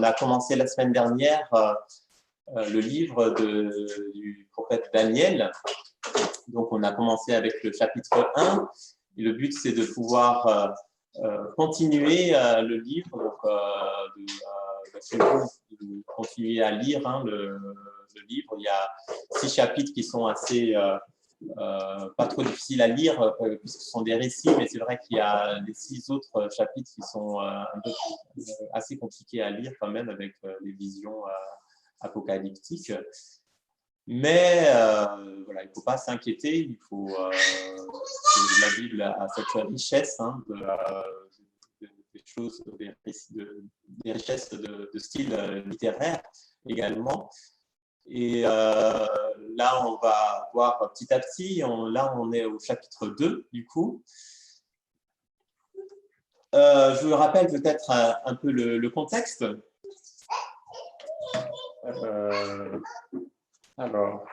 On a commencé la semaine dernière le livre du prophète Daniel. Donc, on a commencé avec le chapitre 1. Et le but, c'est de pouvoir continuer le livre. Donc, vous continuez à lire le livre. Il y a 6 chapitres qui sont assez pas trop difficiles à lire puisque ce sont des récits, mais c'est vrai qu'il y a les 6 autres chapitres qui sont assez compliqués à lire quand même avec les visions apocalyptiques. Mais voilà, il ne faut pas s'inquiéter, il faut la Bible a cette richesse des choses, des richesses de style littéraire également. Et là, on va voir petit à petit, là on est au chapitre 2 du coup. Je vous rappelle peut-être un peu le contexte. Alors,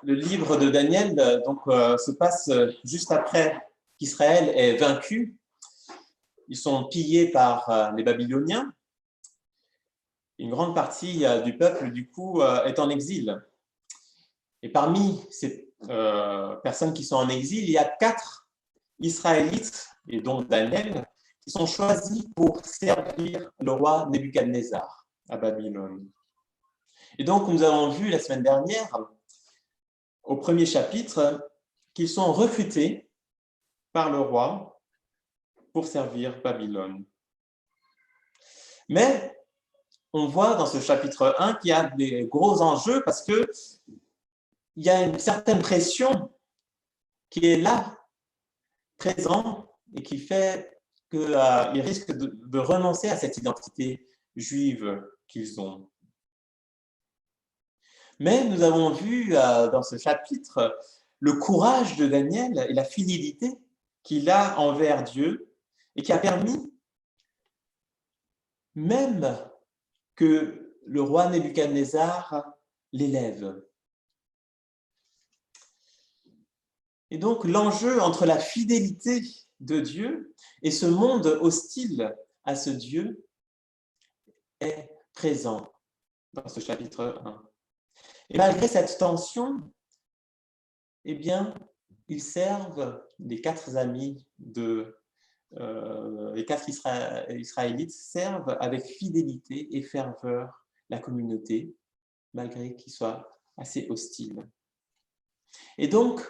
le livre de Daniel se passe juste après qu'Israël est vaincu. Ils sont pillés par les Babyloniens. Une grande partie du peuple, du coup, est en exil. Et parmi ces personnes qui sont en exil, il y a 4 Israélites, et donc Daniel, qui sont choisis pour servir le roi Nebuchadnezzar à Babylone. Et donc, nous avons vu la semaine dernière, au premier chapitre, qu'ils sont recrutés par le roi pour servir Babylone. Mais on voit dans ce chapitre 1 qu'il y a des gros enjeux parce qu'il y a une certaine pression qui est là, présente, et qui fait qu'ils risquent de renoncer à cette identité juive qu'ils ont. Mais nous avons vu dans ce chapitre le courage de Daniel et la fidélité qu'il a envers Dieu et qui a permis même que le roi Nebuchadnezzar l'élève. Et donc l'enjeu entre la fidélité de Dieu et ce monde hostile à ce Dieu est présent dans ce chapitre 1. Et malgré cette tension, eh bien, ils servent les 4 amis les 4 Israélites servent avec fidélité et ferveur la communauté, malgré qu'ils soient assez hostiles. Et donc,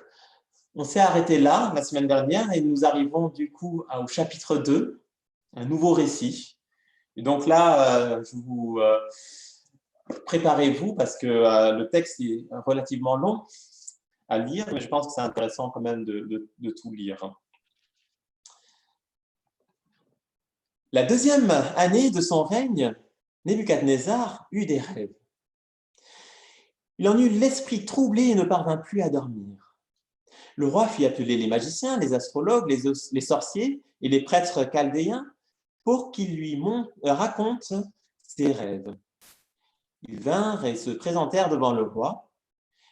on s'est arrêté là la semaine dernière et nous arrivons du coup au chapitre 2, un nouveau récit. Et donc là, je vous préparez-vous parce que le texte est relativement long à lire, mais je pense que c'est intéressant quand même de tout lire. La 2e année de son règne, Nebuchadnezzar eut des rêves. Il en eut l'esprit troublé et ne parvint plus à dormir. Le roi fit appeler les magiciens, les astrologues, les sorciers et les prêtres chaldéens pour qu'ils lui racontent ses rêves. Ils vinrent et se présentèrent devant le roi,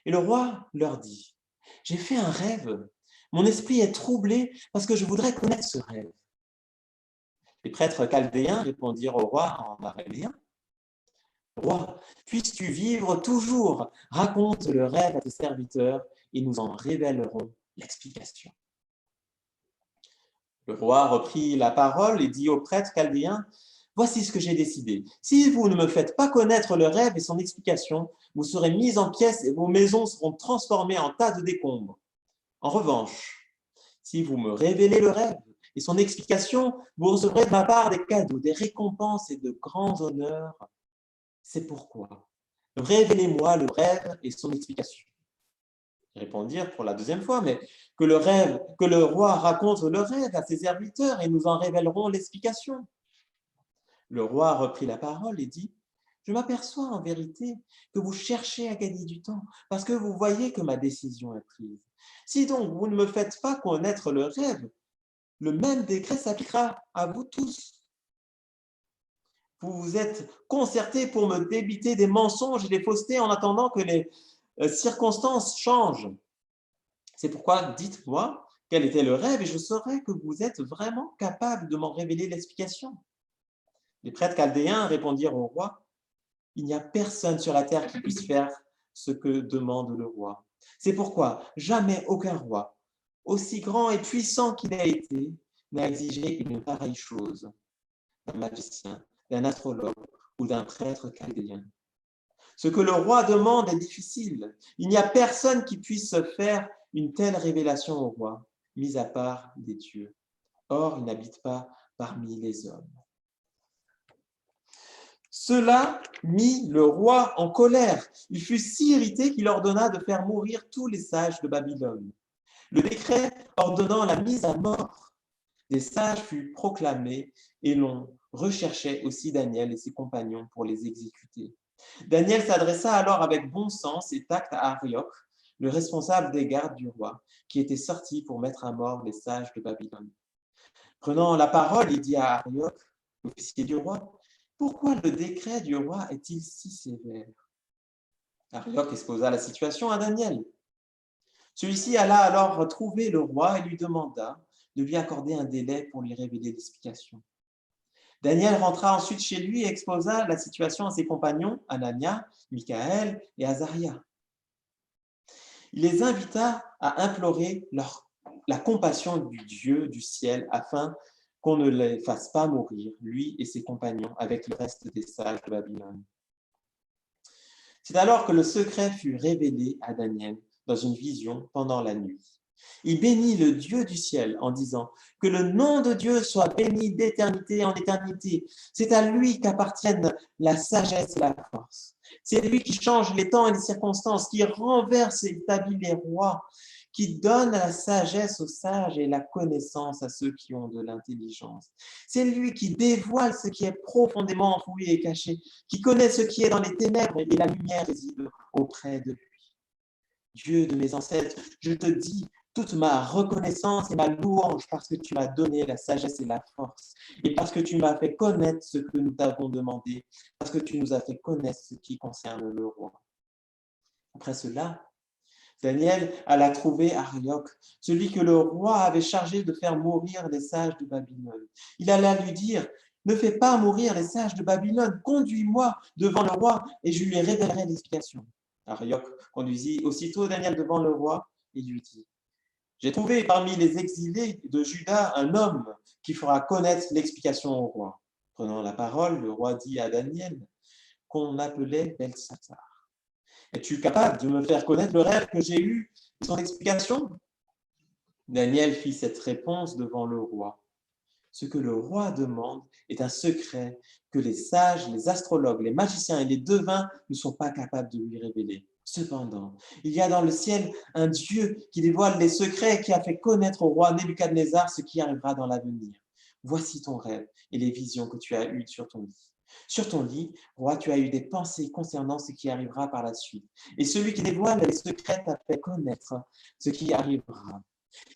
et le roi leur dit : « J'ai fait un rêve, mon esprit est troublé parce que je voudrais connaître ce rêve. » Les prêtres chaldéens répondirent au roi en araméen : « Roi, puisses-tu vivre toujours, raconte le rêve à tes serviteurs et nous en révélerons l'explication. » Le roi reprit la parole et dit aux prêtres chaldéens : « Voici ce que j'ai décidé. Si vous ne me faites pas connaître le rêve et son explication, vous serez mis en pièces et vos maisons seront transformées en tas de décombres. En revanche, si vous me révélez le rêve et son explication, vous recevrez de ma part des cadeaux, des récompenses et de grands honneurs. C'est pourquoi révélez-moi le rêve et son explication. » Ils répondirent pour la 2e fois, mais que le roi raconte le rêve à ses serviteurs et nous en révélerons l'explication. Le roi reprit la parole et dit : « Je m'aperçois en vérité que vous cherchez à gagner du temps parce que vous voyez que ma décision est prise. Si donc vous ne me faites pas connaître le rêve, le même décret s'appliquera à vous tous. Vous vous êtes concertés pour me débiter des mensonges et des faussetés en attendant que les circonstances changent. C'est pourquoi dites-moi, quel était le rêve et je saurais que vous êtes vraiment capable de m'en révéler l'explication. » Les prêtres chaldéens répondirent au roi, « Il n'y a personne sur la terre qui puisse faire ce que demande le roi. C'est pourquoi jamais aucun roi, aussi grand et puissant qu'il ait été, n'a exigé une pareille chose d'un magicien, d'un astrologue ou d'un prêtre chaldéen. Ce que le roi demande est difficile. Il n'y a personne qui puisse faire une telle révélation au roi, mis à part des dieux. Or, il n'habite pas parmi les hommes. » Cela mit le roi en colère. Il fut si irrité qu'il ordonna de faire mourir tous les sages de Babylone. Le décret ordonnant la mise à mort des sages fut proclamé et l'on recherchait aussi Daniel et ses compagnons pour les exécuter. Daniel s'adressa alors avec bon sens et tact à Arioch, le responsable des gardes du roi, qui était sorti pour mettre à mort les sages de Babylone. Prenant la parole, il dit à Arioch, l'officier du roi, « Pourquoi le décret du roi est-il si sévère ?» Arioch exposa la situation à Daniel. Celui-ci alla alors trouver le roi et lui demanda de lui accorder un délai pour lui révéler l'explication. Daniel rentra ensuite chez lui et exposa la situation à ses compagnons, Anania, Michaël et Azaria. Il les invita à implorer la compassion du Dieu du ciel afin qu'on ne les fasse pas mourir, lui et ses compagnons, avec le reste des sages de Babylone. C'est alors que le secret fut révélé à Daniel dans une vision pendant la nuit. Il bénit le Dieu du ciel en disant « Que le nom de Dieu soit béni d'éternité en éternité. C'est à lui qu'appartiennent la sagesse et la force. C'est lui qui change les temps et les circonstances, qui renverse et établit les rois, qui donne la sagesse aux sages et la connaissance à ceux qui ont de l'intelligence. C'est lui qui dévoile ce qui est profondément enfoui et caché, qui connaît ce qui est dans les ténèbres et la lumière réside auprès de lui. Dieu de mes ancêtres, je te dis toute ma reconnaissance et ma louange parce que tu m'as donné la sagesse et la force et parce que tu m'as fait connaître ce que nous t'avons demandé, parce que tu nous as fait connaître ce qui concerne le roi. » Après cela, Daniel alla trouver Arioch, celui que le roi avait chargé de faire mourir les sages de Babylone. Il alla lui dire « Ne fais pas mourir les sages de Babylone, conduis-moi devant le roi et je lui révélerai l'explication. » Arioch conduisit aussitôt Daniel devant le roi et lui dit « J'ai trouvé parmi les exilés de Juda un homme qui fera connaître l'explication au roi. » Prenant la parole, le roi dit à Daniel qu'on appelait Beltsatsar. « Es-tu capable de me faire connaître le rêve que j'ai eu et son explication ?» Daniel fit cette réponse devant le roi. Ce que le roi demande est un secret que les sages, les astrologues, les magiciens et les devins ne sont pas capables de lui révéler. Cependant, il y a dans le ciel un Dieu qui dévoile les secrets et qui a fait connaître au roi Nebuchadnezzar ce qui arrivera dans l'avenir. Voici ton rêve et les visions que tu as eues sur ton lit. Sur ton lit, roi, tu as eu des pensées concernant ce qui arrivera par la suite. Et celui qui dévoile les secrets t'a fait connaître ce qui arrivera.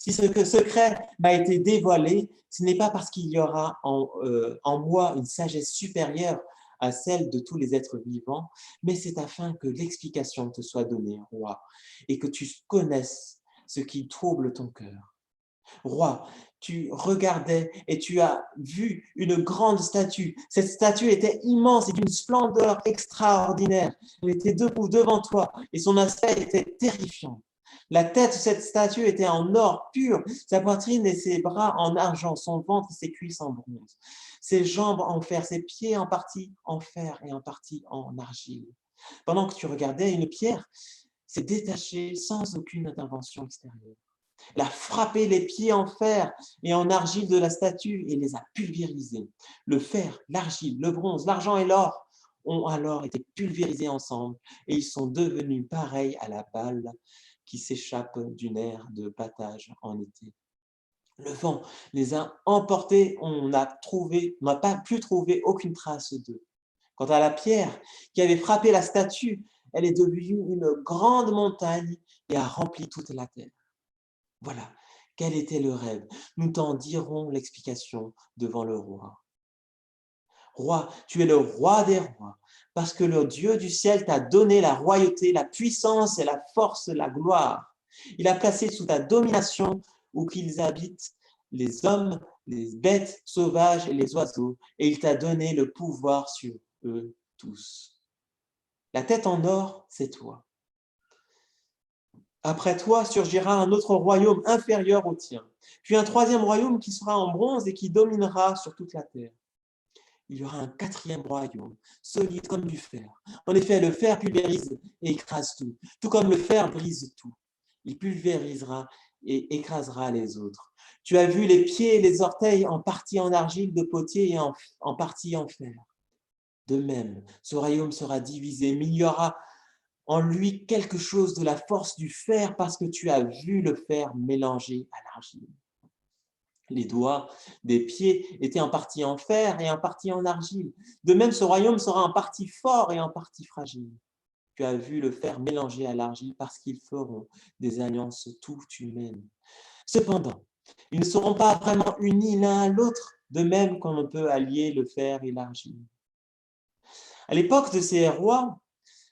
Si ce secret m'a été dévoilé, ce n'est pas parce qu'il y aura en moi une sagesse supérieure à celle de tous les êtres vivants, mais c'est afin que l'explication te soit donnée, roi, et que tu connaisses ce qui trouble ton cœur. Roi, tu regardais et tu as vu une grande statue. Cette statue était immense et d'une splendeur extraordinaire. Elle était debout devant toi et son aspect était terrifiant. La tête de cette statue était en or pur, sa poitrine et ses bras en argent, son ventre et ses cuisses en bronze, ses jambes en fer, ses pieds en partie en fer et en partie en argile. Pendant que tu regardais, une pierre s'est détachée sans aucune intervention extérieure. Elle a frappé les pieds en fer et en argile de la statue et les a pulvérisés. Le fer, l'argile, le bronze, l'argent et l'or ont alors été pulvérisés ensemble et ils sont devenus pareils à la balle qui s'échappe du nerf de battage en été. Le vent les a emportés, on n'a pas pu trouver aucune trace d'eux. Quant à la pierre qui avait frappé la statue, elle est devenue une grande montagne et a rempli toute la terre. Voilà, quel était le rêve. Nous t'en dirons l'explication devant le roi. Roi, tu es le roi des rois, parce que le Dieu du ciel t'a donné la royauté, la puissance et la force, la gloire. Il a placé sous ta domination où qu'ils habitent, les hommes, les bêtes sauvages et les oiseaux, et il t'a donné le pouvoir sur eux tous. La tête en or, c'est toi. Après toi surgira un autre royaume inférieur au tien, puis un troisième royaume qui sera en bronze et qui dominera sur toute la terre. Il y aura un quatrième royaume, solide comme du fer. En effet, le fer pulvérise et écrase tout comme le fer brise tout. Il pulvérisera et écrasera les autres. Tu as vu les pieds et les orteils en partie en argile de potier et en partie en fer. De même, ce royaume sera divisé, mais il y aura en lui quelque chose de la force du fer parce que tu as vu le fer mélangé à l'argile. Les doigts des pieds étaient en partie en fer et en partie en argile. De même, ce royaume sera en partie fort et en partie fragile. Tu as vu le fer mélangé à l'argile parce qu'ils feront des alliances toutes humaines. Cependant, ils ne seront pas vraiment unis l'un à l'autre, de même qu'on ne peut allier le fer et l'argile. À l'époque de ces rois,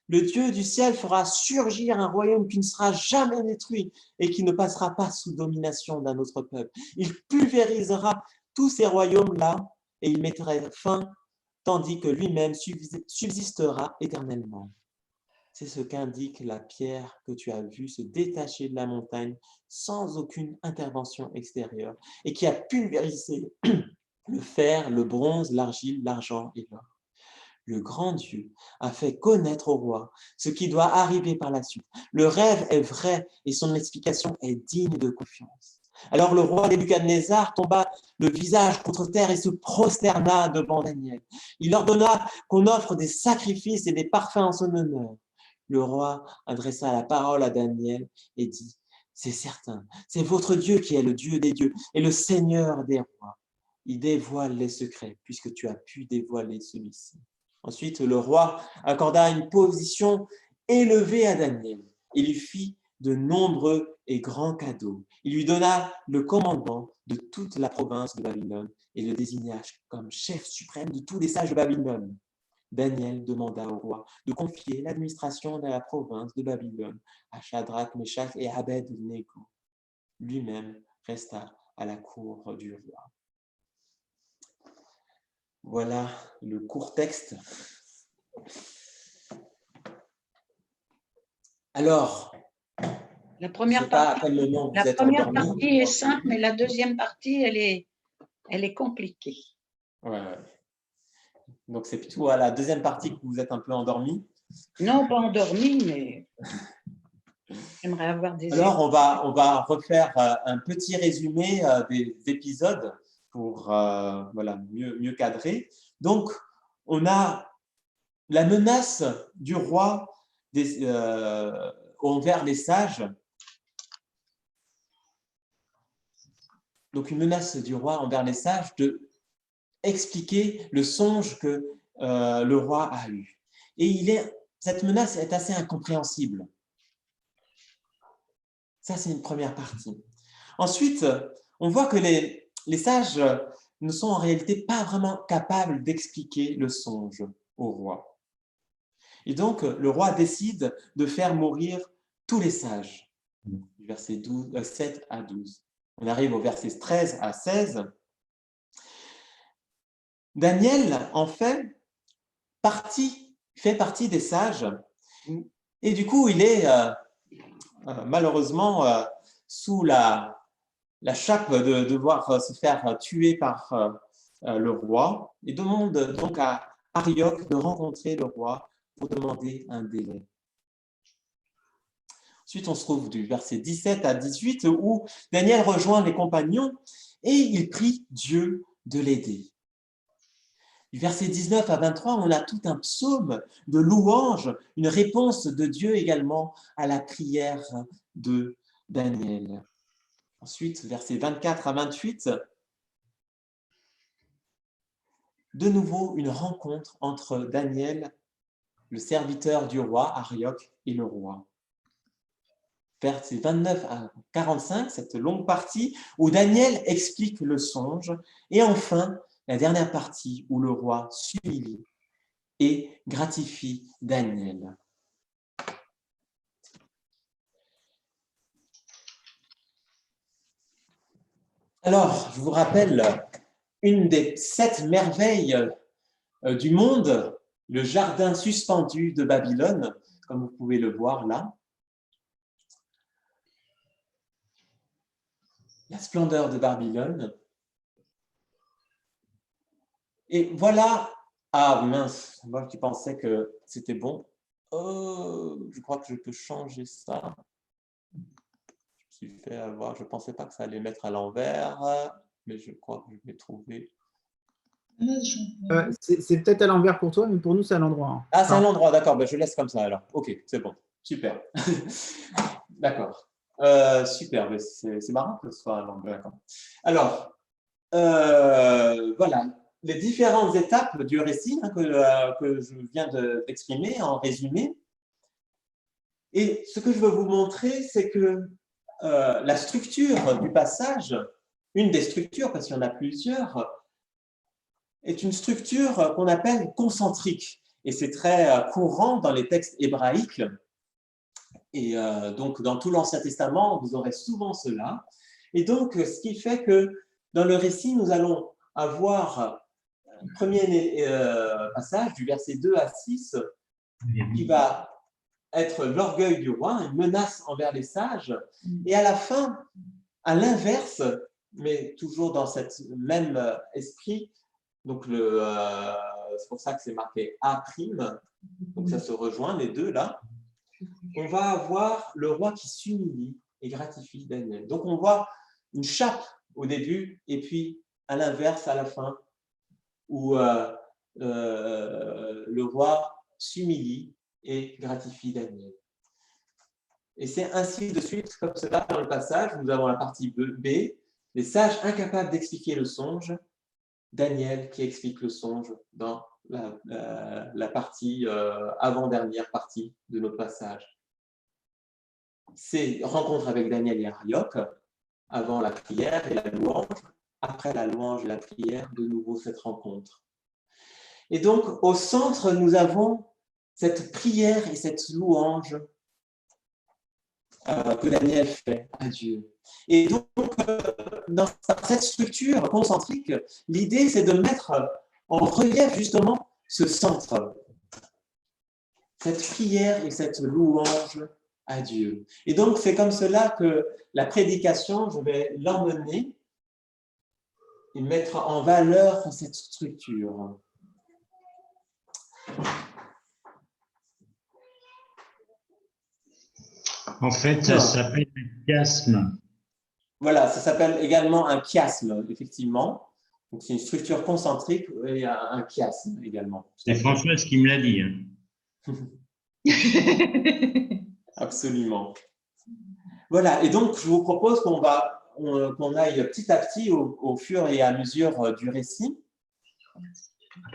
le Dieu du ciel fera surgir un royaume qui ne sera jamais détruit et qui ne passera pas sous domination d'un autre peuple. Il pulvérisera tous ces royaumes-là et il mettra fin, tandis que lui-même subsistera éternellement. C'est ce qu'indique la pierre que tu as vue se détacher de la montagne sans aucune intervention extérieure et qui a pulvérisé le fer, le bronze, l'argile, l'argent et l'or. Le grand Dieu a fait connaître au roi ce qui doit arriver par la suite. Le rêve est vrai et son explication est digne de confiance. Alors le roi Nebuchadnezzar tomba le visage contre terre et se prosterna devant Daniel. Il ordonna qu'on offre des sacrifices et des parfums en son honneur. Le roi adressa la parole à Daniel et dit, « C'est certain, c'est votre Dieu qui est le Dieu des dieux et le Seigneur des rois. Il dévoile les secrets puisque tu as pu dévoiler celui-ci. » Ensuite, le roi accorda une position élevée à Daniel et lui fit de nombreux et grands cadeaux. Il lui donna le commandement de toute la province de Babylone et le désigna comme chef suprême de tous les sages de Babylone. Daniel demanda au roi de confier l'administration de la province de Babylone à Shadrach, Meshach et Abed-Nego. Lui-même resta à la cour du roi. Voilà le court texte. Alors, la je ne première sais pas à partie, quel moment vous la êtes première endormi. partie est simple, mais la deuxième partie, elle est compliquée. Ouais. Donc, c'est plutôt à la deuxième partie que vous êtes un peu endormi. Non, pas endormi, mais j'aimerais avoir des Alors, on va refaire un petit résumé des épisodes pour voilà, mieux cadrer. Donc, on a la menace du roi envers les sages. Donc, une menace du roi envers les sages de expliquer le songe que le roi a eu. Et cette menace est assez incompréhensible. Ça, c'est une première partie. Ensuite, on voit que les sages ne sont en réalité pas vraiment capables d'expliquer le songe au roi. Et donc, le roi décide de faire mourir tous les sages, du verset 7 à 12. On arrive au verset 13 à 16. Daniel, en fait partie des sages, et du coup, il est malheureusement sous la chape de devoir se faire tuer par le roi, et demande donc à Arioch de rencontrer le roi pour demander un délai. Ensuite, on se trouve du verset 17 à 18 où Daniel rejoint les compagnons et il prie Dieu de l'aider. Du verset 19 à 23, on a tout un psaume de louange, une réponse de Dieu également à la prière de Daniel. Ensuite, versets 24 à 28, de nouveau une rencontre entre Daniel, le serviteur du roi, Arioch, et le roi. Versets 29 à 45, cette longue partie où Daniel explique le songe. Et enfin, la dernière partie où le roi s'humilie et gratifie Daniel. Alors, je vous rappelle une des 7 merveilles du monde, le jardin suspendu de Babylone, comme vous pouvez le voir là. La splendeur de Babylone. Et voilà, ah mince, moi qui pensais que c'était bon. Oh, je crois que je peux changer ça. Je me suis fait avoir, je ne pensais pas que ça allait mettre à l'envers, mais je crois que je vais trouver. C'est peut-être à l'envers pour toi, mais pour nous, c'est à l'endroit. Hein. Ah, c'est à l'endroit, d'accord, ben, je laisse comme ça alors. Ok, c'est bon, super. D'accord, super, c'est marrant que ce soit à l'endroit. Alors, voilà, les différentes étapes du récit que je viens d'exprimer en résumé. Et ce que je veux vous montrer, c'est que la structure du passage, une des structures, parce qu'il y en a plusieurs, est une structure qu'on appelle concentrique. Et c'est très courant dans les textes hébraïques. Et donc, dans tout l'Ancien Testament, vous aurez souvent cela. Et donc, ce qui fait que dans le récit, nous allons avoir un premier passage du verset 2 à 6 qui va être l'orgueil du roi, une menace envers les sages. Et à la fin, à l'inverse, mais toujours dans cet même esprit, donc c'est pour ça que c'est marqué A', donc ça se rejoint les deux là. On va avoir le roi qui s'humilie et gratifie Daniel. Donc on voit une chape au début et puis à l'inverse à la fin où le roi s'humilie et gratifie Daniel. Et c'est ainsi de suite, comme cela, dans le passage, nous avons la partie B, les sages incapables d'expliquer le songe, Daniel qui explique le songe dans la partie, avant-dernière partie de notre passage. C'est rencontre avec Daniel et Arioch, avant la prière et la louange, après la louange et la prière, de nouveau cette rencontre. Et donc, au centre, nous avons cette prière et cette louange que Daniel fait à Dieu. Et donc, dans cette structure concentrique, l'idée, c'est de mettre en relief justement ce centre, cette prière et cette louange à Dieu. Et donc, c'est comme cela que la prédication, je vais l'emmener et mettre en valeur cette structure. En fait, ça s'appelle un chiasme. Voilà, ça s'appelle également un chiasme, effectivement. Donc, c'est une structure concentrique et un chiasme également. C'est Françoise qui me l'a dit. Hein. Absolument. Voilà, et donc je vous propose qu'on aille petit à petit au fur et à mesure du récit.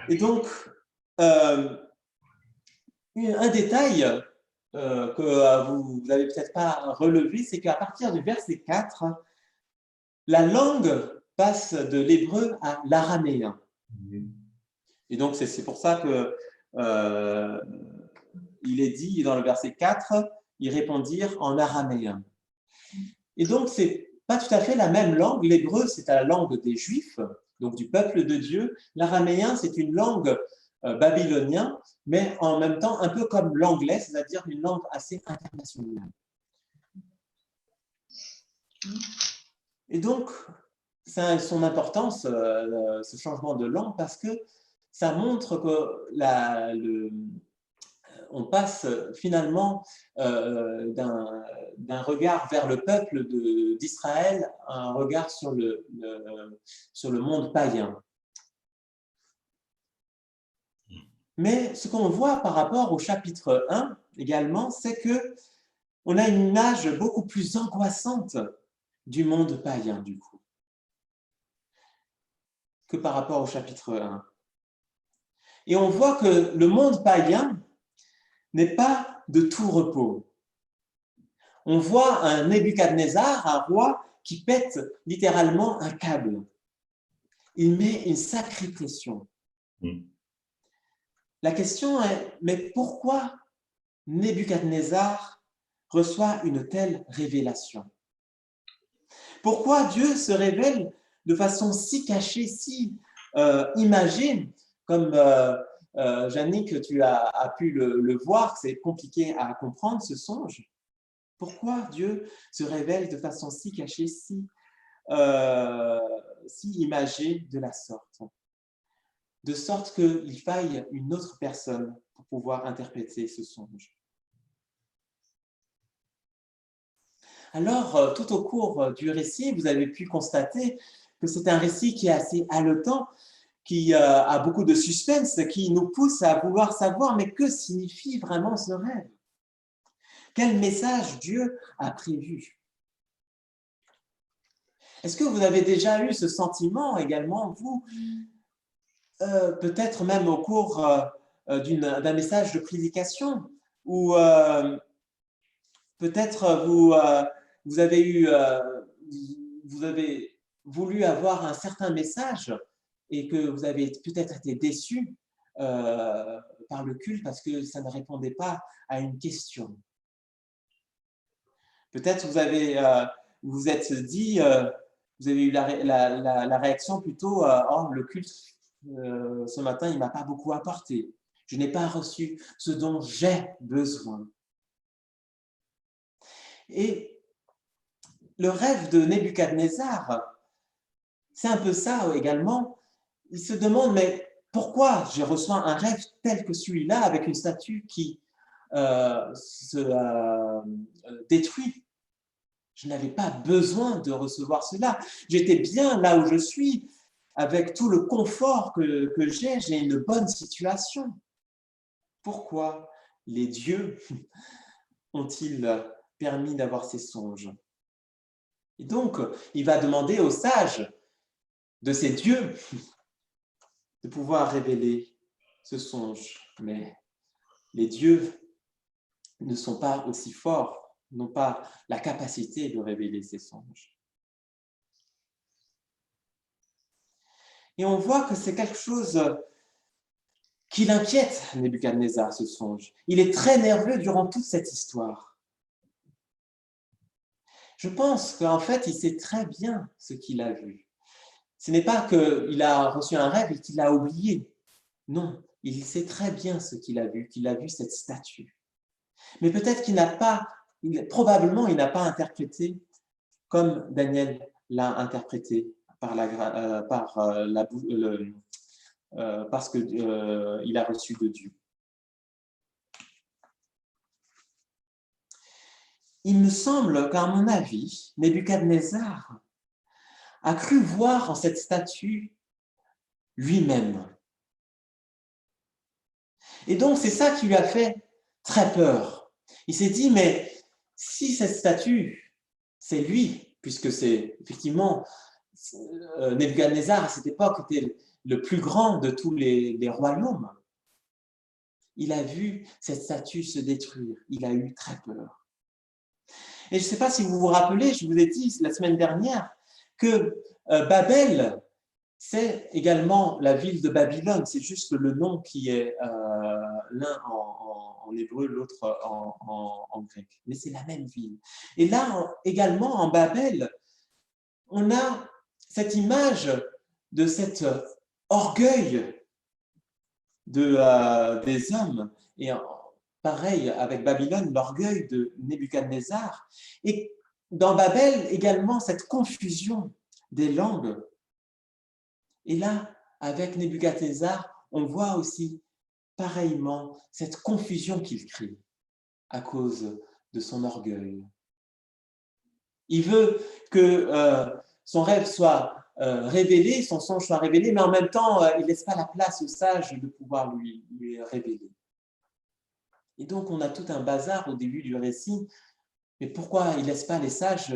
Et donc, un détail que vous n'avez peut-être pas relevé, c'est qu'à partir du verset 4, la langue passe de l'hébreu à l'araméen. Et donc, c'est pour ça que il est dit dans le verset 4, ils répondirent en araméen. Et donc, ce n'est pas tout à fait la même langue. L'hébreu, c'est la langue des Juifs, donc du peuple de Dieu. L'araméen, c'est une langue babylonienne, mais en même temps un peu comme l'anglais, c'est-à-dire une langue assez internationale. Et donc, ça a son importance, ce changement de langue, parce que ça montre que on passe finalement d'un regard vers le peuple d'Israël à un regard sur le monde païen. Mais ce qu'on voit par rapport au chapitre 1 également, c'est qu'on a une image beaucoup plus angoissante du monde païen, du coup, que par rapport au chapitre 1. Et on voit que le monde païen n'est pas de tout repos. On voit un Nebuchadnezzar, un roi, qui pète littéralement un câble. Il met une sacrée pression. La question est, mais pourquoi Nebuchadnezzar reçoit une telle révélation? Pourquoi Dieu se révèle de façon si cachée, si imagée, comme Jannick, tu as pu le voir, c'est compliqué à comprendre ce songe. Pourquoi Dieu se révèle de façon si cachée, si imagée de la sorte? De sorte qu'il faille une autre personne pour pouvoir interpréter ce songe. Alors, tout au cours du récit, vous avez pu constater que c'est un récit qui est assez haletant, qui a beaucoup de suspense, qui nous pousse à vouloir savoir, mais que signifie vraiment ce rêve? Quel message Dieu a prévu? Est-ce que vous avez déjà eu ce sentiment également, vous, peut-être même au cours d'un message de prédication, ou peut-être vous avez voulu avoir un certain message et que vous avez peut-être été déçu par le culte parce que ça ne répondait pas à une question. Peut-être vous vous êtes dit, vous avez eu la réaction plutôt, oh, le culte ce matin, il ne m'a pas beaucoup apporté. Je n'ai pas reçu ce dont j'ai besoin. Et le rêve de Nebuchadnezzar, c'est un peu ça également. Il se demande, mais pourquoi je reçois un rêve tel que celui-là avec une statue qui se détruit? Je n'avais pas besoin de recevoir cela. J'étais bien là où je suis, avec tout le confort que j'ai une bonne situation. Pourquoi les dieux ont-ils permis d'avoir ces songes? Et donc, il va demander aux sages de ces dieux de pouvoir révéler ce songe. Mais les dieux ne sont pas aussi forts, n'ont pas la capacité de révéler ces songes. Et on voit que c'est quelque chose qui l'inquiète, Nebuchadnezzar, ce songe. Il est très nerveux durant toute cette histoire. Je pense qu'en fait, il sait très bien ce qu'il a vu. Ce n'est pas qu'il a reçu un rêve et qu'il l'a oublié. Non, il sait très bien ce qu'il a vu cette statue. Mais peut-être qu'il n'a pas, probablement, il n'a pas interprété comme Daniel l'a interprété parce qu'il a reçu de Dieu. Il me semble qu'à mon avis, Nebuchadnezzar a cru voir en cette statue lui-même. Et donc, c'est ça qui lui a fait très peur. Il s'est dit, mais si cette statue, c'est lui, puisque c'est effectivement Nebuchadnezzar à cette époque était le plus grand de tous les royaumes, il a vu cette statue se détruire. Il a eu très peur. Et je ne sais pas si vous vous rappelez, je vous ai dit la semaine dernière que Babel, c'est également la ville de Babylone. C'est juste le nom qui est l'un en hébreu, l'autre en grec. Mais c'est la même ville. Et là, également, en Babel, on a cette image de cet orgueil des hommes. Et pareil, avec Babylone, l'orgueil de Nebuchadnezzar. Et dans Babel, également, cette confusion des langues. Et là, avec Nebuchadnezzar, on voit aussi pareillement cette confusion qu'il crée à cause de son orgueil. Il veut que son rêve soit révélé, son songe soit révélé, mais en même temps, il ne laisse pas la place aux sages de pouvoir lui révéler. Et donc, on a tout un bazar au début du récit. Mais pourquoi il ne laisse pas les sages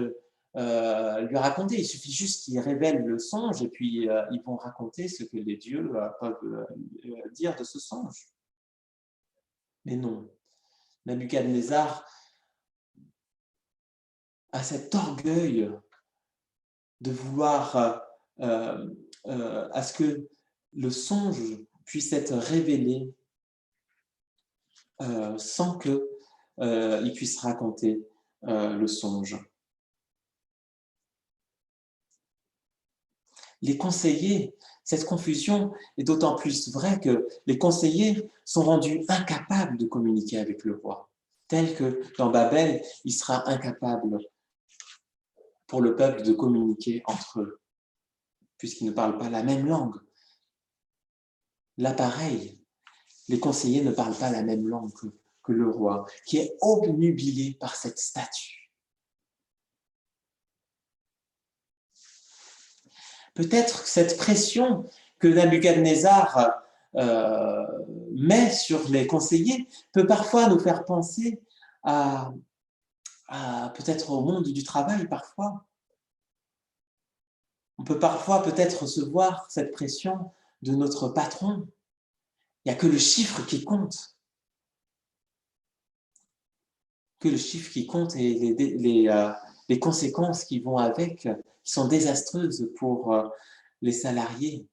lui raconter? Il suffit juste qu'ils révèlent le songe et puis ils vont raconter ce que les dieux peuvent dire de ce songe. Mais non, Nebuchadnezzar a cet orgueil de vouloir à ce que le songe puisse être révélé sans qu'il puisse raconter le songe. les conseillers, cette confusion est d'autant plus vraie que les conseillers sont rendus incapables de communiquer avec le roi, tel que dans Babel, il sera incapable pour le peuple de communiquer entre eux, puisqu'ils ne parlent pas la même langue. Là, pareil, les conseillers ne parlent pas la même langue que le roi, qui est obnubilé par cette statue. Peut-être que cette pression que Nabuchodonosor met sur les conseillers peut parfois nous faire penser à peut-être au monde du travail parfois. On peut parfois peut-être recevoir cette pression de notre patron. Il n'y a que le chiffre qui compte. Que le chiffre qui compte et les conséquences qui vont avec, qui sont désastreuses pour les salariés.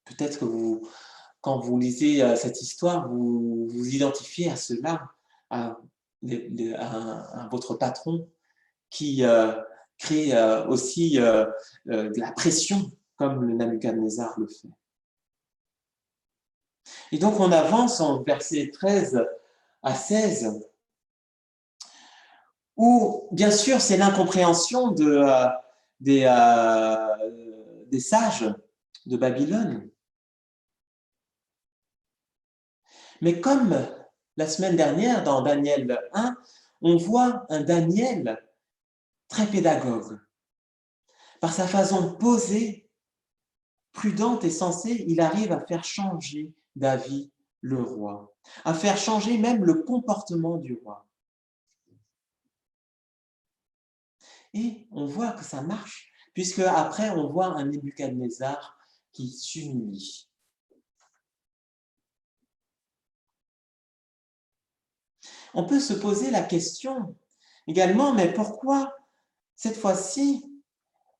Peut-être que quand vous lisez cette histoire, vous vous identifiez à cela, à votre patron qui crée aussi de la pression, comme le Nabuchodonosor le fait. Et donc, on avance en versets 13 à 16, où, bien sûr, c'est l'incompréhension des sages de Babylone. Mais comme la semaine dernière, dans Daniel 1, on voit un Daniel très pédagogue. Par sa façon posée, prudente et sensée, il arrive à faire changer d'avis le roi, à faire changer même le comportement du roi. Et on voit que ça marche, puisque après on voit un Nebuchadnezzar qui s'humilie. On peut se poser la question également, mais pourquoi cette fois-ci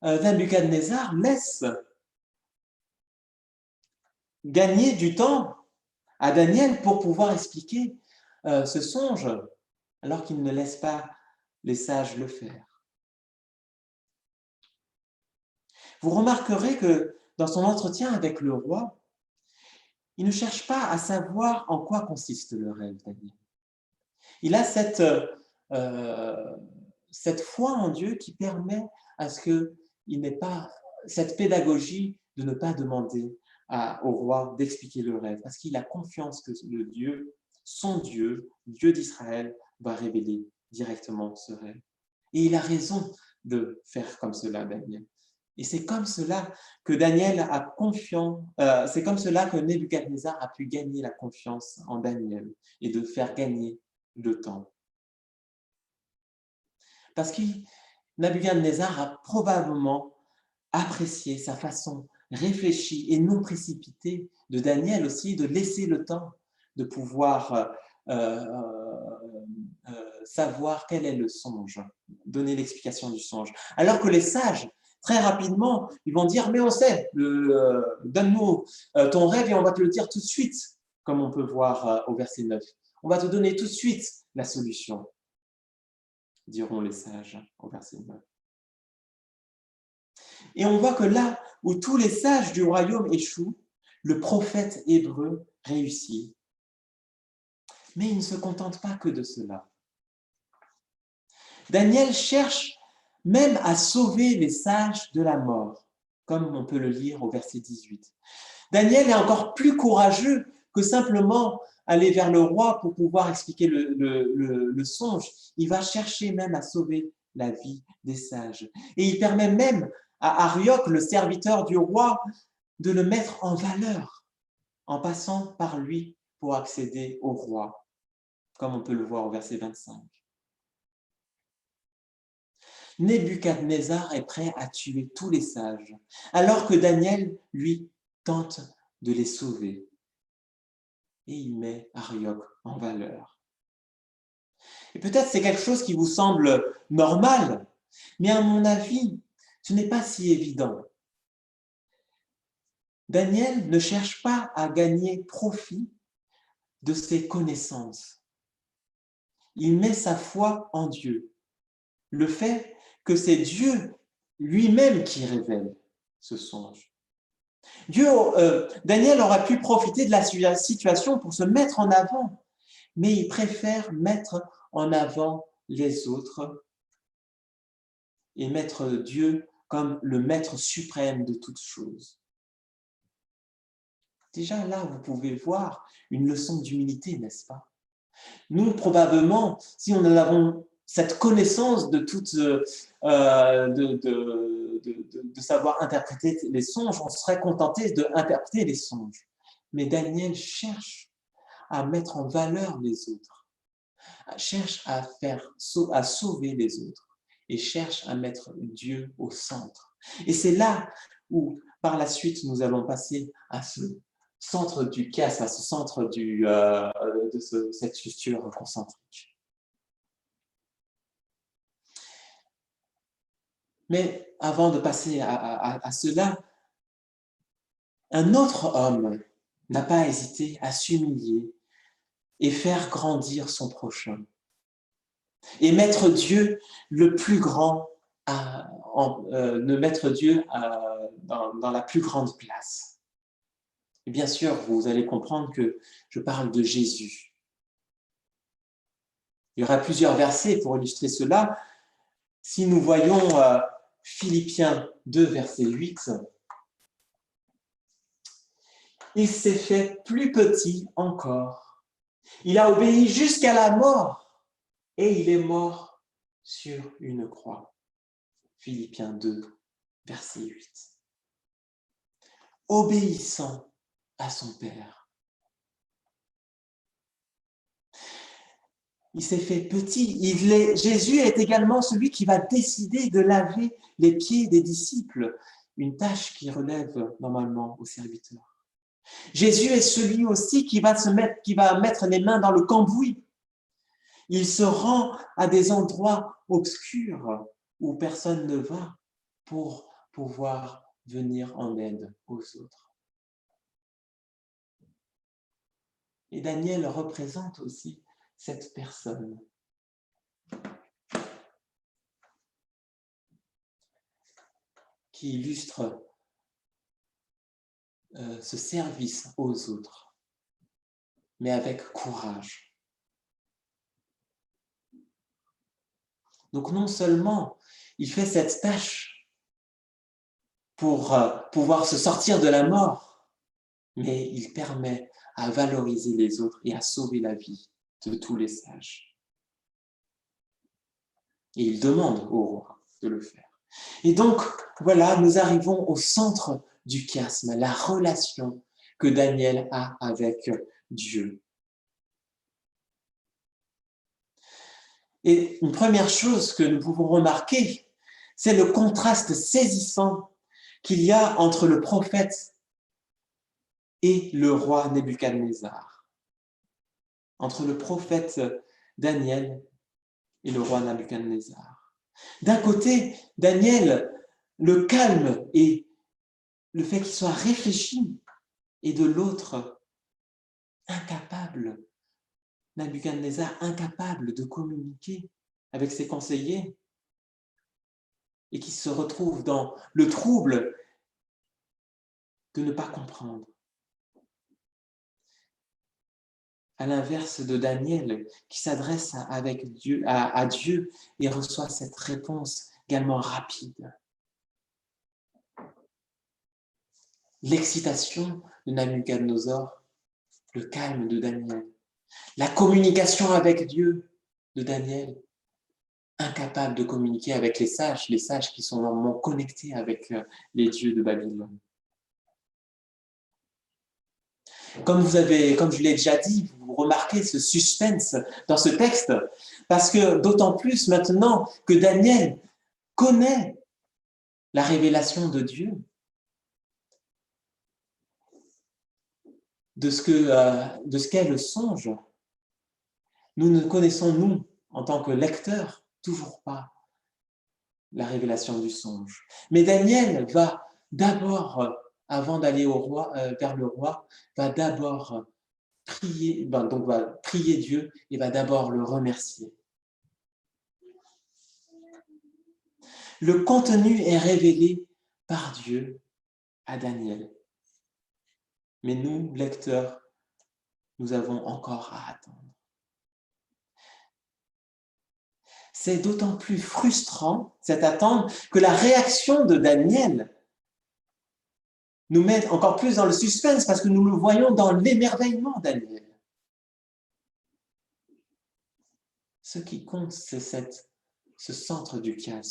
Nebuchadnezzar laisse gagner du temps à Daniel pour pouvoir expliquer ce songe, alors qu'il ne laisse pas les sages le faire. Vous remarquerez que dans son entretien avec le roi, il ne cherche pas à savoir en quoi consiste le rêve, Daniel. Il a cette foi en Dieu qui permet à ce qu'il n'ait pas cette pédagogie de ne pas demander au roi d'expliquer le rêve, parce qu'il a confiance que son Dieu, Dieu d'Israël, va révéler directement ce rêve. Et il a raison de faire comme cela, Daniel. Et c'est comme cela que c'est comme cela que Nebuchadnezzar a pu gagner la confiance en Daniel et de faire gagner le temps. Parce que Nebuchadnezzar a probablement apprécié sa façon réfléchie et non précipitée de Daniel aussi, de laisser le temps de pouvoir savoir quel est le songe, donner l'explication du songe. Alors que les sages, très rapidement, ils vont dire « mais on sait, donne-nous ton rêve et on va te le dire tout de suite », comme on peut voir au verset 9. On va te donner tout de suite la solution, diront les sages au verset 9. Et on voit que là où tous les sages du royaume échouent, le prophète hébreu réussit. Mais il ne se contente pas que de cela. Daniel cherche même à sauver les sages de la mort, comme on peut le lire au verset 18. Daniel est encore plus courageux que simplement aller vers le roi pour pouvoir expliquer le songe. Il va chercher même à sauver la vie des sages. Et il permet même à Arioch, le serviteur du roi, de le mettre en valeur en passant par lui pour accéder au roi, comme on peut le voir au verset 25. Nebuchadnezzar est prêt à tuer tous les sages, alors que Daniel, lui, tente de les sauver. Et il met Arioch en valeur. Et peut-être c'est quelque chose qui vous semble normal, mais à mon avis, ce n'est pas si évident. Daniel ne cherche pas à gagner profit de ses connaissances. Il met sa foi en Dieu. Le fait que c'est Dieu lui-même qui révèle ce songe. Daniel aurait pu profiter de la situation pour se mettre en avant, mais il préfère mettre en avant les autres et mettre Dieu comme le maître suprême de toutes choses. Déjà là, vous pouvez voir une leçon d'humilité, n'est-ce pas? Nous, probablement, si on avons cette connaissance de savoir interpréter les songes, on serait contenté d'interpréter les songes. Mais Daniel cherche à mettre en valeur les autres, cherche à sauver les autres et cherche à mettre Dieu au centre. Et c'est là où, par la suite, nous allons passer à ce centre du chiasme, à ce centre de cette structure concentrique. Mais avant de passer à cela, un autre homme n'a pas hésité à s'humilier et faire grandir son prochain. Et mettre Dieu le plus grand, mettre Dieu dans la plus grande place. Et bien sûr, vous allez comprendre que je parle de Jésus. Il y aura plusieurs versets pour illustrer cela. Si nous voyons Philippiens 2, verset 8, il s'est fait plus petit encore. Il a obéi jusqu'à la mort et il est mort sur une croix. Philippiens 2, verset 8. Obéissant à son Père. Il s'est fait petit. Jésus est également celui qui va décider de laver les pieds des disciples, une tâche qui relève normalement au serviteur. Jésus est celui aussi qui va mettre les mains dans le cambouis. Il se rend à des endroits obscurs où personne ne va pour pouvoir venir en aide aux autres. Et Daniel représente aussi cette personne. Qui illustre ce service aux autres, mais avec courage. Donc non seulement il fait cette tâche pour pouvoir se sortir de la mort, mais il permet à valoriser les autres et à sauver la vie de tous les sages. Et il demande au roi de le faire. Et donc, voilà, nous arrivons au centre du chiasme, la relation que Daniel a avec Dieu. Et une première chose que nous pouvons remarquer, c'est le contraste saisissant qu'il y a entre le prophète et le roi Nebuchadnezzar. Entre le prophète Daniel et le roi Nebuchadnezzar. D'un côté, Daniel, le calme et le fait qu'il soit réfléchi, et de l'autre, incapable, Nebuchadnezzar incapable de communiquer avec ses conseillers et qui se retrouve dans le trouble de ne pas comprendre. À l'inverse de Daniel, qui s'adresse à Dieu et reçoit cette réponse également rapide. L'excitation de Nabuchodonosor, le calme de Daniel, la communication avec Dieu de Daniel, incapable de communiquer avec les sages qui sont normalement connectés avec les dieux de Babylone. Comme je l'ai déjà dit, vous remarquez ce suspense dans ce texte, parce que d'autant plus maintenant que Daniel connaît la révélation de Dieu, de ce qu'est le songe. Nous ne connaissons, nous, en tant que lecteurs, toujours pas la révélation du songe. Mais Daniel va d'abord, avant d'aller vers le roi, va d'abord prier, va prier Dieu et va d'abord le remercier. Le contenu est révélé par Dieu à Daniel. Mais nous, lecteurs, nous avons encore à attendre. C'est d'autant plus frustrant, cette attente, que la réaction de Daniel nous met encore plus dans le suspense parce que nous le voyons dans l'émerveillement, Daniel. Ce qui compte, c'est ce centre du chaos,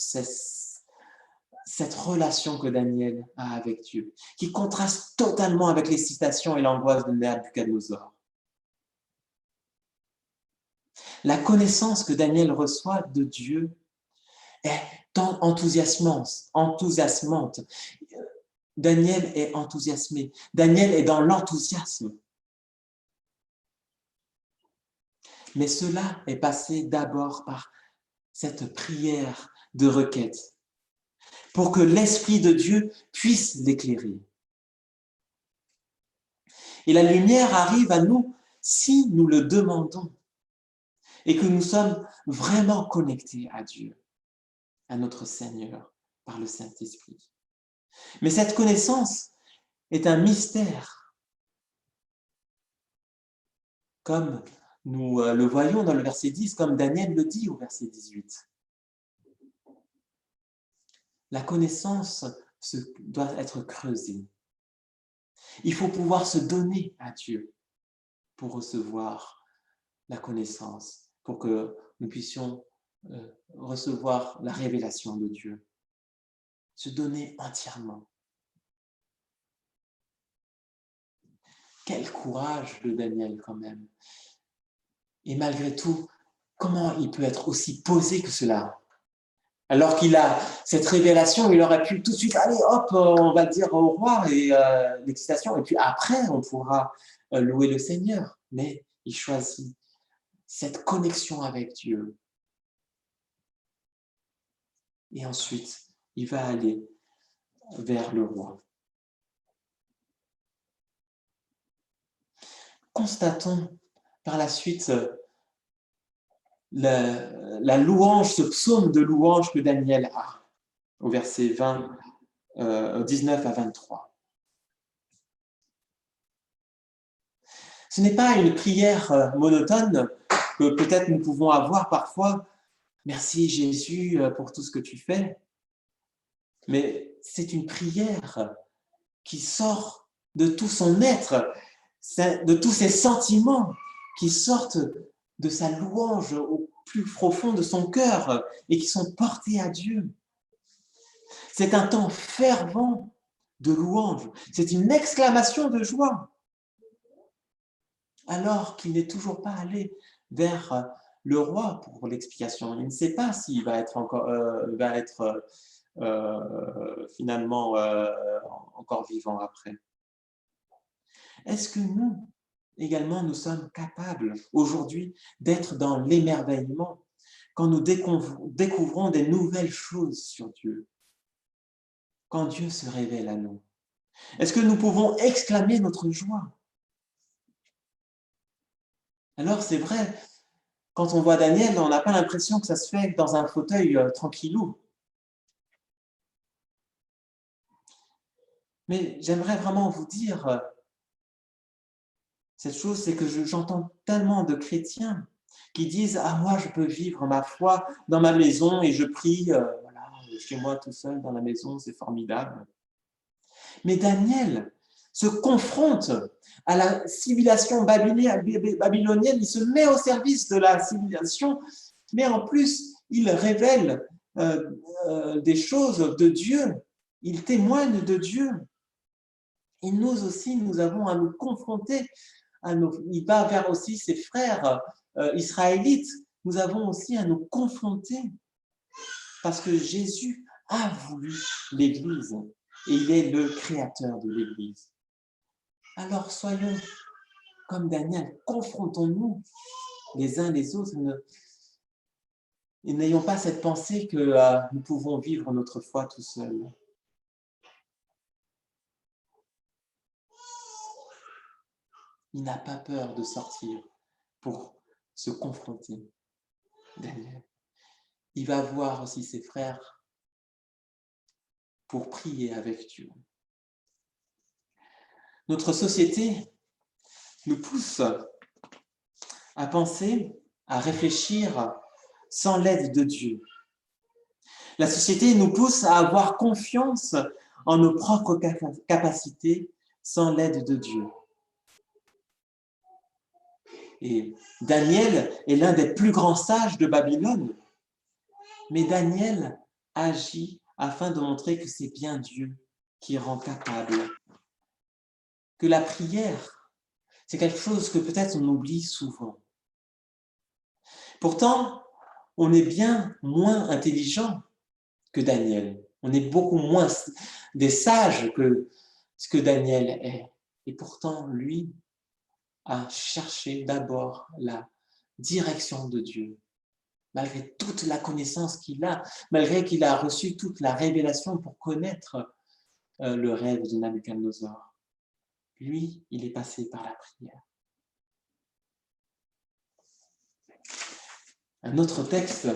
cette relation que Daniel a avec Dieu, qui contraste totalement avec l'excitation et l'angoisse de Nabuchodonosor. La connaissance que Daniel reçoit de Dieu est enthousiasmante. Daniel est enthousiasmé. Daniel est dans l'enthousiasme. Mais cela est passé d'abord par cette prière de requête pour que l'Esprit de Dieu puisse l'éclairer. Et la lumière arrive à nous si nous le demandons et que nous sommes vraiment connectés à Dieu, à notre Seigneur, par le Saint-Esprit. Mais cette connaissance est un mystère, comme nous le voyons dans le verset 10, comme Daniel le dit au verset 18. La connaissance doit être creusée. Il faut pouvoir se donner à Dieu pour recevoir la connaissance, pour que nous puissions recevoir la révélation de Dieu. Se donner entièrement. Quel courage de Daniel quand même. Et malgré tout, comment il peut être aussi posé que cela? Alors qu'il a cette révélation, il aurait pu tout de suite, allez hop, on va le dire au roi, et l'excitation, et puis après, on pourra louer le Seigneur. Mais il choisit cette connexion avec Dieu. Et ensuite, il va aller vers le roi. Constatons par la suite la louange, ce psaume de louange que Daniel a, au verset 19 à 23. Ce n'est pas une prière monotone que peut-être nous pouvons avoir parfois. Merci Jésus pour tout ce que tu fais. Mais c'est une prière qui sort de tout son être, de tous ses sentiments, qui sortent de sa louange au plus profond de son cœur et qui sont portés à Dieu. C'est un temps fervent de louange. C'est une exclamation de joie. Alors qu'il n'est toujours pas allé vers le roi pour l'expiation. Il ne sait pas s'il va être finalement encore vivant après. Est-ce que nous, également, nous sommes capables aujourd'hui d'être dans l'émerveillement quand nous découvrons des nouvelles choses sur Dieu, quand Dieu se révèle à nous? Est-ce que nous pouvons exclamer notre joie? Alors c'est vrai, quand on voit Daniel, on n'a pas l'impression que ça se fait dans un fauteuil tranquillou. Mais j'aimerais vraiment vous dire, cette chose, c'est que j'entends tellement de chrétiens qui disent « Ah, moi, je peux vivre ma foi dans ma maison et je prie voilà, chez moi tout seul dans la maison, c'est formidable. » Mais Daniel se confronte à la civilisation babylonienne, il se met au service de la civilisation, mais en plus, il révèle des choses de Dieu, il témoigne de Dieu. Et nous aussi, nous avons à nous confronter, il va vers aussi ses frères israélites, nous avons aussi à nous confronter, parce que Jésus a voulu l'Église, et il est le créateur de l'Église. Alors soyons comme Daniel, confrontons-nous les uns les autres, et n'ayons pas cette pensée que nous pouvons vivre notre foi tout seuls. Il n'a pas peur de sortir pour se confronter, Daniel. Il va voir aussi ses frères pour prier avec Dieu. Notre société nous pousse à penser, à réfléchir sans l'aide de Dieu. La société nous pousse à avoir confiance en nos propres capacités sans l'aide de Dieu. Et Daniel est l'un des plus grands sages de Babylone, mais Daniel agit afin de montrer que c'est bien Dieu qui rend capable. Que la prière, c'est quelque chose que peut-être on oublie souvent. Pourtant, on est bien moins intelligent que Daniel. On est beaucoup moins des sages que ce que Daniel est. Et pourtant, lui a cherché d'abord la direction de Dieu. Malgré toute la connaissance qu'il a, malgré qu'il a reçu toute la révélation pour connaître le rêve de Nabuchodonosor, lui, il est passé par la prière. Un autre texte,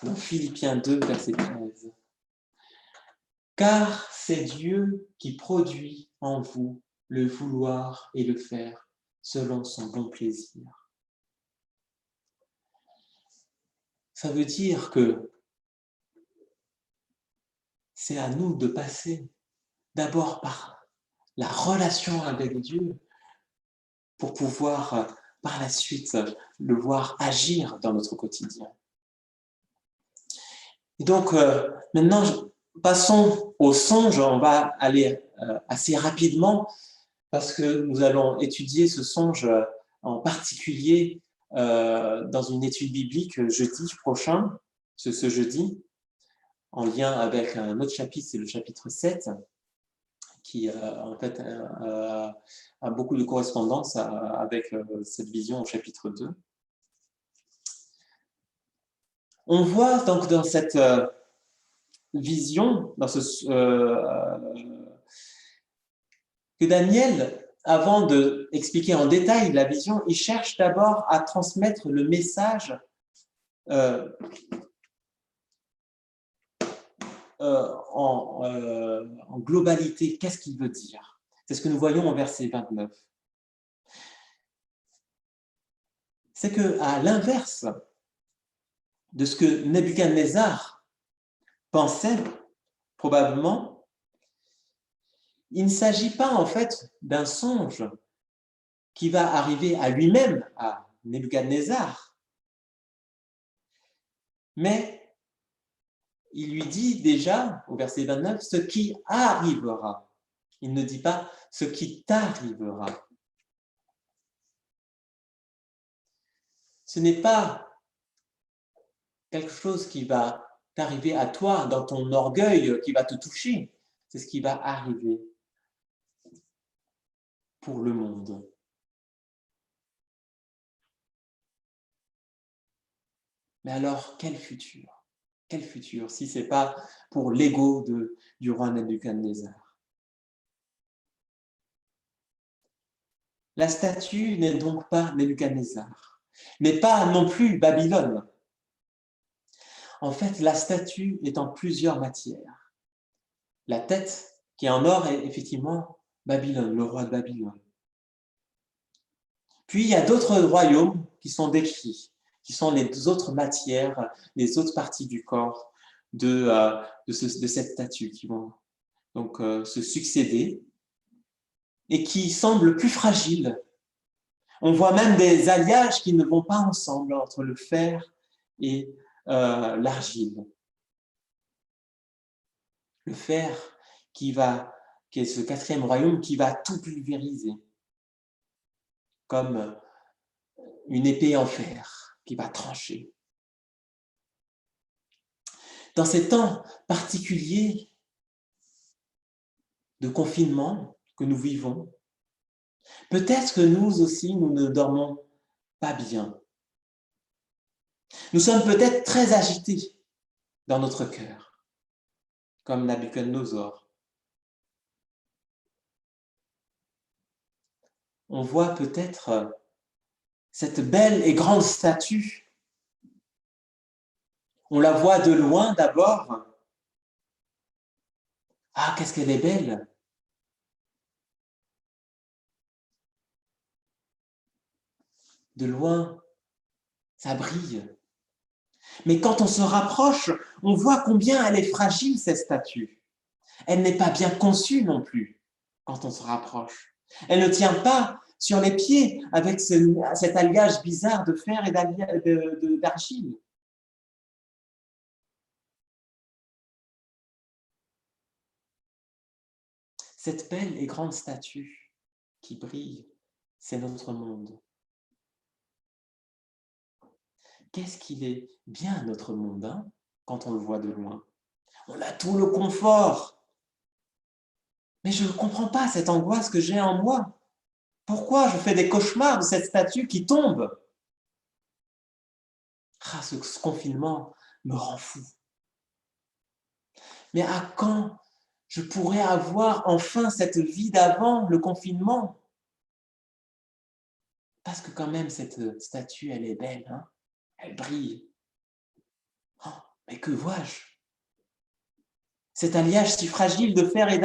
dans Philippiens 2, verset 13. « Car c'est Dieu qui produit en vous le vouloir et le faire selon son bon plaisir. » Ça veut dire que c'est à nous de passer d'abord par la relation avec Dieu pour pouvoir par la suite le voir agir dans notre quotidien. Et donc maintenant, passons au songe. On va aller assez rapidement parce que nous allons étudier ce songe en particulier dans une étude biblique jeudi prochain, ce jeudi, en lien avec un autre chapitre, c'est le chapitre 7, qui en fait a beaucoup de correspondance avec cette vision au chapitre 2. On voit donc dans cette vision, que Daniel, avant d'expliquer en détail la vision, il cherche d'abord à transmettre le message en globalité. Qu'est-ce qu'il veut dire? C'est ce que nous voyons au verset 29. C'est qu'à l'inverse de ce que Nebuchadnezzar pensait, probablement, il ne s'agit pas en fait d'un songe qui va arriver à lui-même, à Nebuchadnezzar, mais il lui dit déjà, au verset 29, ce qui arrivera. Il ne dit pas ce qui t'arrivera. Ce n'est pas quelque chose qui va t'arriver à toi dans ton orgueil, qui va te toucher. C'est ce qui va arriver pour le monde. Mais alors, quel futur? Quel futur si ce n'est pas pour l'ego du roi Nebuchadnezzar? La statue n'est donc pas Nebuchadnezzar, mais pas non plus Babylone. En fait, la statue est en plusieurs matières. La tête, qui est en or, est effectivement Babylone, le roi de Babylone. Puis, il y a d'autres royaumes qui sont décrits, qui sont les autres matières, les autres parties du corps de cette statue qui vont donc se succéder et qui semblent plus fragiles. On voit même des alliages qui ne vont pas ensemble entre le fer et l'argile. Le fer qui est ce quatrième royaume qui va tout pulvériser, comme une épée en fer qui va trancher. Dans ces temps particuliers de confinement que nous vivons, peut-être que nous aussi, nous ne dormons pas bien. Nous sommes peut-être très agités dans notre cœur, comme Nabuchodonosor. On voit peut-être cette belle et grande statue. On la voit de loin d'abord, Ah, qu'est-ce qu'elle est belle! De loin, ça brille. Mais quand on se rapproche, on voit combien elle est fragile, cette statue. Elle n'est pas bien conçue non plus quand on se rapproche. Elle ne tient pas sur les pieds avec cet alliage bizarre de fer et d'argile. Cette belle et grande statue qui brille, c'est notre monde. Qu'est-ce qu'il est bien notre monde, hein, quand on le voit de loin. On a tout le confort. Mais je ne comprends pas cette angoisse que j'ai en moi. Pourquoi je fais des cauchemars de cette statue qui tombe? Ah, ce confinement me rend fou. Mais à quand je pourrais avoir enfin cette vie d'avant le confinement? Parce que quand même, cette statue, elle est belle, hein? Elle brille. Oh, mais que vois-je? Cet alliage si fragile de fer et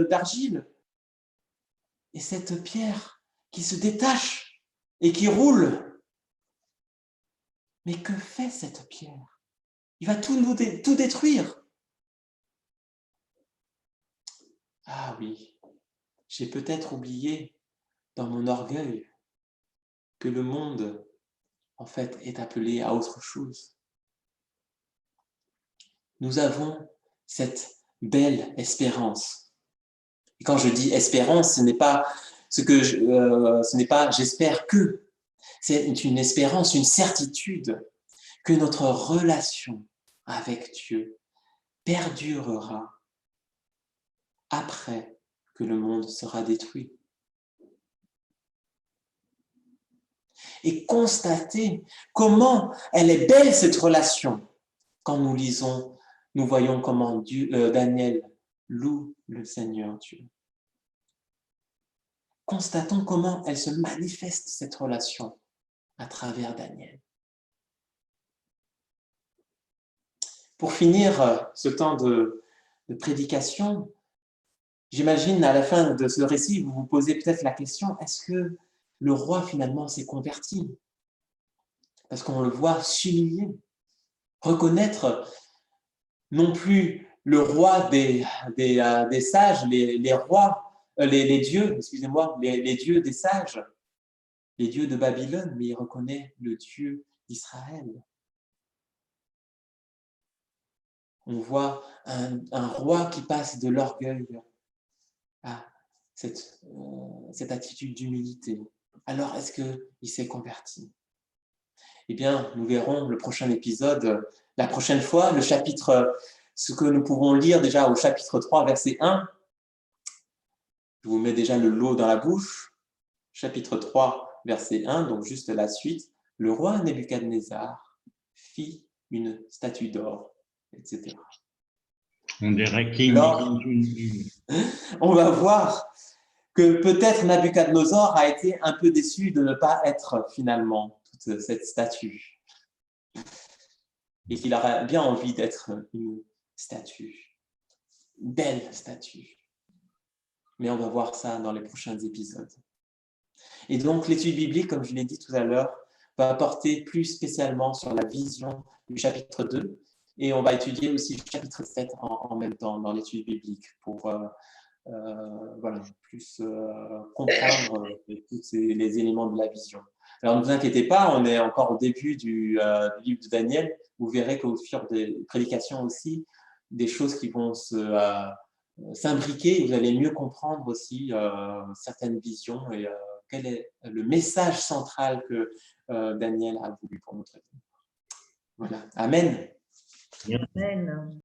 d'argile. Et cette pierre qui se détache et qui roule. Mais que fait cette pierre? Il va tout détruire. Ah oui, j'ai peut-être oublié dans mon orgueil que le monde, en fait, est appelé à autre chose. Nous avons cette belle espérance. Et quand je dis espérance, ce n'est pas j'espère que. C'est une espérance, une certitude que notre relation avec Dieu perdurera après que le monde sera détruit. Et constater comment elle est belle cette relation quand nous lisons, nous voyons comment Daniel loue le Seigneur Dieu. Constatons comment elle se manifeste cette relation à travers Daniel. Pour finir ce temps de prédication, j'imagine à la fin de ce récit, vous vous posez peut-être la question, est-ce que le roi finalement s'est converti? Parce qu'on le voit s'humilier, reconnaître non plus le roi des sages, les rois, les dieux, excusez-moi, les dieux des sages, les dieux de Babylone, mais il reconnaît le Dieu d'Israël. On voit un roi qui passe de l'orgueil à cette attitude d'humilité. Alors, est-ce qu'il s'est converti? Eh bien, nous verrons le prochain épisode, la prochaine fois, le chapitre, ce que nous pouvons lire déjà au chapitre 3, verset 1. Je vous mets déjà le lot dans la bouche. Chapitre 3, verset 1, donc juste la suite. Le roi Nebuchadnezzar fit une statue d'or, etc. On dirait King. Alors, on va voir que peut-être Nabuchodonosor a été un peu déçu de ne pas être finalement toute cette statue. Et qu'il aurait bien envie d'être une statue, une belle statue. Mais on va voir ça dans les prochains épisodes. Et donc, l'étude biblique, comme je l'ai dit tout à l'heure, va porter plus spécialement sur la vision du chapitre 2. Et on va étudier aussi le chapitre 7 en même temps dans l'étude biblique pour plus comprendre tous les éléments de la vision. Alors, ne vous inquiétez pas, on est encore au début du livre de Daniel. Vous verrez qu'au fur des prédications aussi, des choses qui vont s'imbriquer, vous allez mieux comprendre aussi certaines visions et quel est le message central que Daniel a voulu pour notre vie. Voilà. Amen. Amen.